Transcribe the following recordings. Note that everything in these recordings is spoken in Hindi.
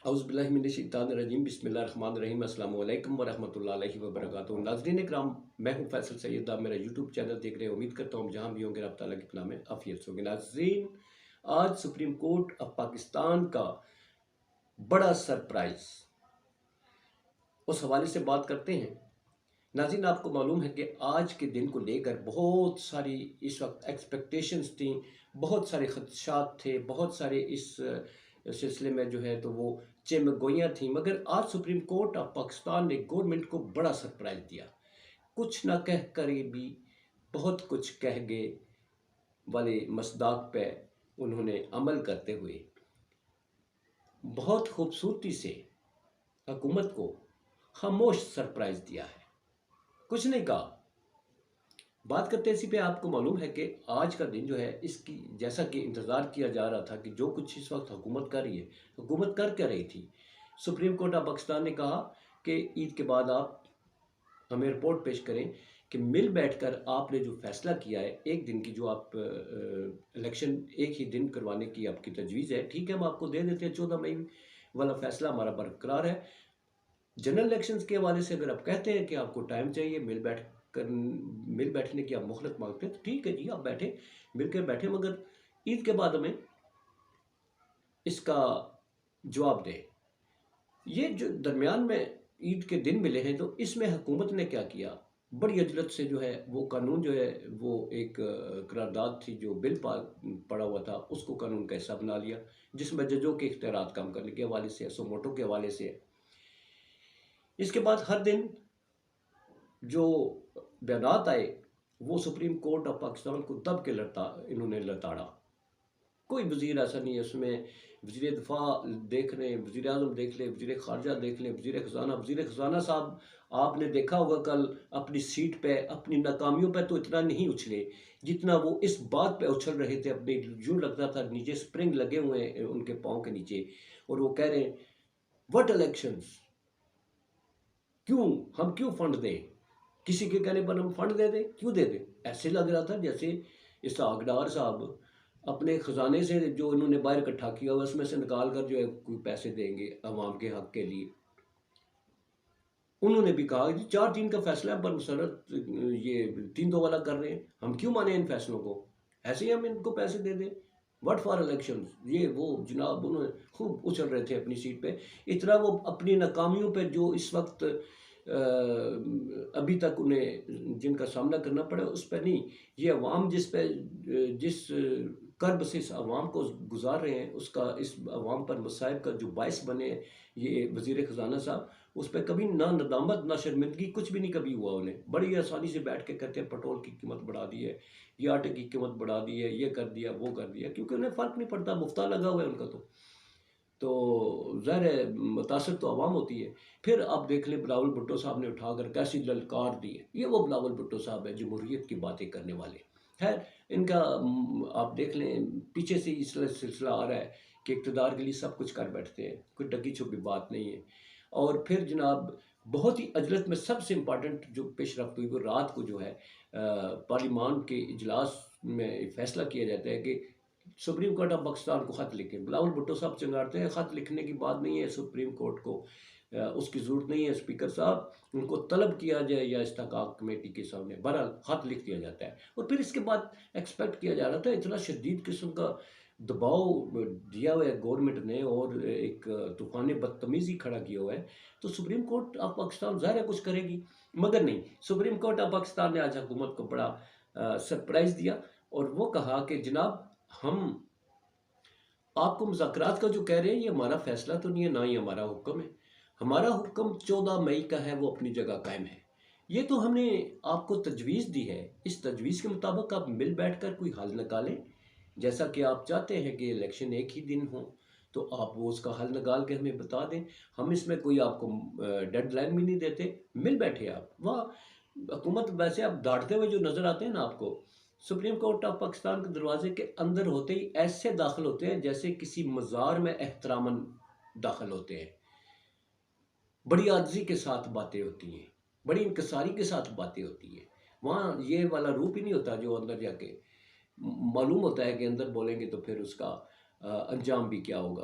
औज़ुबिल्लाहिमिनश्शैतानिर्रजीम बिस्मिल्लाहिर्रहमानिर्रहीम अस्सलामु अलैकुम वरहमतुल्लाहि वबरकातुहू। नाज़रीन इकराम, मैं हूँ फैसल सैयद, आप मेरा यूट्यूब चैनल देख रहे हैं। उम्मीद करता हूँ जहाँ भी होंगे रब ताला की पनाह में आफियत से होंगे। नाज़रीन, आज सुप्रीम कोर्ट ऑफ पाकिस्तान का बड़ा सरप्राइज़, उस हवाले से बात करते हैं। नाज़रीन, आपको मालूम है कि आज के दिन को लेकर बहुत सारी इस वक्त एक्सपेक्टेशंस थी, बहुत सारे खदशात थे, बहुत सारे इस सिलसिले में जो है तो वो चमगोइयाँ थी। मगर आज सुप्रीम कोर्ट ऑफ पाकिस्तान ने गवर्नमेंट को बड़ा सरप्राइज़ दिया। कुछ ना कह कर भी बहुत कुछ कह गए वाले मसदाक पे उन्होंने अमल करते हुए बहुत खूबसूरती से हुकूमत को खामोश सरप्राइज़ दिया है। कुछ नहीं कहा। बात करते हैं इसी पे। आपको मालूम है कि आज का दिन जो है, इसकी जैसा कि इंतज़ार किया जा रहा था कि जो कुछ इस वक्त हुकूमत कर रही है, हुकूमत कर क्या रही थी। सुप्रीम कोर्ट ऑफ पाकिस्तान ने कहा कि ईद के बाद आप हमें रिपोर्ट पेश करें कि मिल बैठकर आपने जो फैसला किया है एक दिन की, जो आप इलेक्शन एक ही दिन करवाने की आपकी तजवीज़ है, ठीक है, हम आपको दे देते हैं। 14 मई वाला फैसला हमारा बरकरार है। जनरल इलेक्शंस के हवाले से अगर आप कहते हैं कि आपको टाइम चाहिए, मिल बैठने की आप मोहलत मांगते हैं, तो ठीक है जी, आप बैठे, मिलकर बैठे, मगर ईद के बाद हमें इसका जवाब दें। ये जो दरमियान में ईद के दिन मिले हैं, तो इसमें हुकूमत ने क्या किया, बड़ी अजलत से जो है वो कानून जो है वो एक करारदाद थी, जो बिल पड़ा हुआ था, उसको कानून का हिस्सा बना लिया, जिसमें जजों के इख्तियारात काम करने के हवाले से, सोमोटो के हवाले से। इसके बाद हर दिन जो बयानात आए, वो सुप्रीम कोर्ट ऑफ पाकिस्तान को दब के इन्होंने लताड़ा। कोई वज़ीर ऐसा नहीं है उसमें। वज़ीर दिफा देख लें, वज़ीर आज़म देख लें, वज़ीर ख़ारजा देख लें, वज़ीर ख़ज़ाना साहब, आपने देखा होगा कल अपनी सीट पे अपनी नाकामियों पे तो इतना नहीं उछले जितना वो इस बात पे उछल रहे थे। अपने यूँ लगता था नीचे स्प्रिंग लगे हुए हैं उनके पाँव के नीचे, और वो कह रहे हैं व्हाट इलेक्शंस, हम क्यों फंड दें, किसी के कहने पर हम फंड दे दें, क्यों दे दें। ऐसे लग रहा था जैसे इसहाक डार साहब अपने ख़जाने से जो इन्होंने बाहर इकट्ठा किया हुआ उसमें से निकाल कर जो है कोई पैसे देंगे अवाम के हक के लिए। उन्होंने भी कहा कि 4-3 का फैसला है, पर मुसर्रत ये 3-2 वाला कर रहे हैं, हम क्यों माने इन फैसलों को, ऐसे ही हम इनको पैसे दे दें। व्हाट फॉर इलेक्शन, ये वो जनाब उन्होंने खूब उछल रहे थे अपनी सीट पे। इतना वो अपनी नाकामियों पे जो इस वक्त अभी तक उन्हें जिनका सामना करना पड़ा उस पर नहीं, ये अवाम जिस कर्ब से इस अवाम को गुजार रहे हैं, उसका इस अवाम पर मसाइब का जो बायस बने ये वज़ीर ख़ज़ाना साहब, उस पर कभी ना नदामत ना शर्मिंदगी कुछ भी नहीं कभी हुआ। उन्हें बड़ी आसानी से बैठ के कहते हैं पेट्रोल की कीमत बढ़ा दी है, ये आटे की कीमत बढ़ा दी है, ये कर दिया वो कर दिया, क्योंकि उन्हें फ़र्क नहीं पड़ता, मुफ्ता लगा हुआ है उनका। तो ज़ाहिर है मुतासर तो आवाम होती है। फिर आप देख लें बिलावल भुट्टो साहब ने उठाकर कैसी ललकार दी है। ये वो बिलावल भुट्टो साहब है जमहूरियत की बातें करने वाले। खैर, इनका आप देख लें पीछे से इस सिलसिला आ रहा है कि इक़्तिदार के लिए सब कुछ कर बैठते हैं, कोई ढकी छुपी बात नहीं है। और फिर जनाब बहुत ही अजलत में सबसे इम्पॉर्टेंट जो पेशरफ्त हुई वो रात को जो है पार्लिमान के इजलास में फ़ैसला किया जाता है कि सुप्रीम कोर्ट ऑफ पाकिस्तान को ख़त लिखें। बिलावल भुट्टो साहब चिंगारते हैं ख़त लिखने की बात नहीं है, सुप्रीम कोर्ट को उसकी ज़रूरत नहीं है। स्पीकर साहब, उनको तलब किया जाए या इस्तेहकाक कमेटी के सामने, बहरहाल ख़त लिख दिया जाता है। और फिर इसके बाद एक्सपेक्ट किया जा रहा था, इतना शदीद किस्म का दबाव दिया हुआ है गवर्नमेंट ने और एक तूफ़ान बदतमीज़ी खड़ा किया हुआ है, तो सुप्रीम कोर्ट ऑफ पाकिस्तान ज़ाहिर है कुछ करेगी। मगर नहीं, सुप्रीम कोर्ट ऑफ पाकिस्तान ने आज हुकूमत को बड़ा सरप्राइज़ दिया और वो कहा कि जनाब, हम आपको मुज़ाकरात का जो कह रहे हैं ये हमारा फैसला तो नहीं है, ना ही हमारा हुक्म है। हमारा हुक्म 14 मई का है, वो अपनी जगह कायम है। ये तो हमने आपको तजवीज़ दी है, इस तजवीज़ के मुताबिक आप मिल बैठ कर कोई हल निकालें। जैसा कि आप चाहते हैं कि इलेक्शन एक ही दिन हो, तो आप वो उसका हल निकाल के हमें बता दें। हम इसमें कोई आपको डेडलाइन भी नहीं देते, मिल बैठे आप। वहाँ हुकूमत वैसे आप डांटते हुए जो नज़र आते हैं ना आपको, सुप्रीम कोर्ट ऑफ पाकिस्तान के दरवाजे के अंदर होते ही ऐसे दाखिल होते हैं जैसे किसी मज़ार में एहतरामन दाखिल होते हैं। बड़ी आजिज़ी के साथ बातें होती हैं, बड़ी इंकिसारी के साथ बातें होती हैं। वहाँ ये वाला रूप ही नहीं होता जो अंदर जाके मालूम होता है कि अंदर बोलेंगे तो फिर उसका अंजाम भी क्या होगा।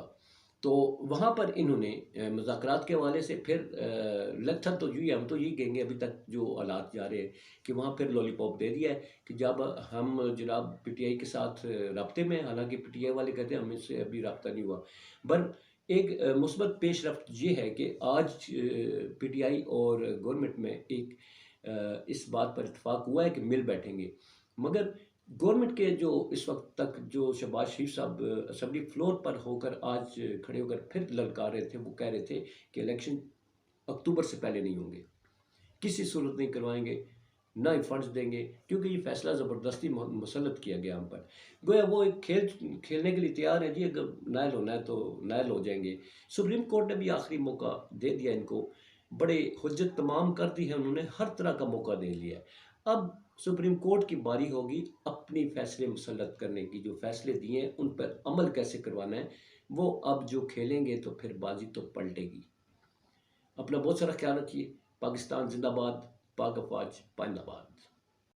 तो वहाँ पर इन्होंने मुज़ाकरात के हवाले से फिर लगता तो यूँ ही हम तो यही कहेंगे अभी तक जो हालात जा रहे हैं कि वहाँ फिर लॉलीपॉप दे दिया है कि जब हम जनाब पीटीआई के साथ राब्ते में हैं, हालांकि पीटीआई वाले कहते हैं हमें से अभी राब्ता नहीं हुआ। पर एक मुस्बत पेशरफ्त ये है कि आज पीटीआई और गवर्नमेंट में एक इस बात पर इत्तेफाक हुआ है कि मिल बैठेंगे। मगर गवर्नमेंट के जो इस वक्त तक जो शहबाज शरीफ साहब असेंबली फ्लोर पर होकर आज खड़े होकर फिर ललकार रहे थे, वो कह रहे थे कि इलेक्शन अक्टूबर से पहले नहीं होंगे, किसी सूरत नहीं करवाएंगे, ना ही फंड्स देंगे, क्योंकि ये फैसला ज़बरदस्ती मुसल्लत किया गया हम पर। गोया वो एक खेल खेलने के लिए तैयार है जी, अगर नायल होना है तो नायल हो जाएंगे। सुप्रीम कोर्ट ने भी आखिरी मौका दे दिया इनको, बड़े हुज्जत तमाम कर दी है उन्होंने, हर तरह का मौका दे लिया है। अब सुप्रीम कोर्ट की बारी होगी अपनी फैसले मुसल्लत करने की, जो फैसले दिए हैं उन पर अमल कैसे करवाना है, वो अब जो खेलेंगे तो फिर बाजी तो पलटेगी। अपना बहुत सारा ख्याल रखिए। पाकिस्तान जिंदाबाद, पाक अफवाज पाइंदाबाद।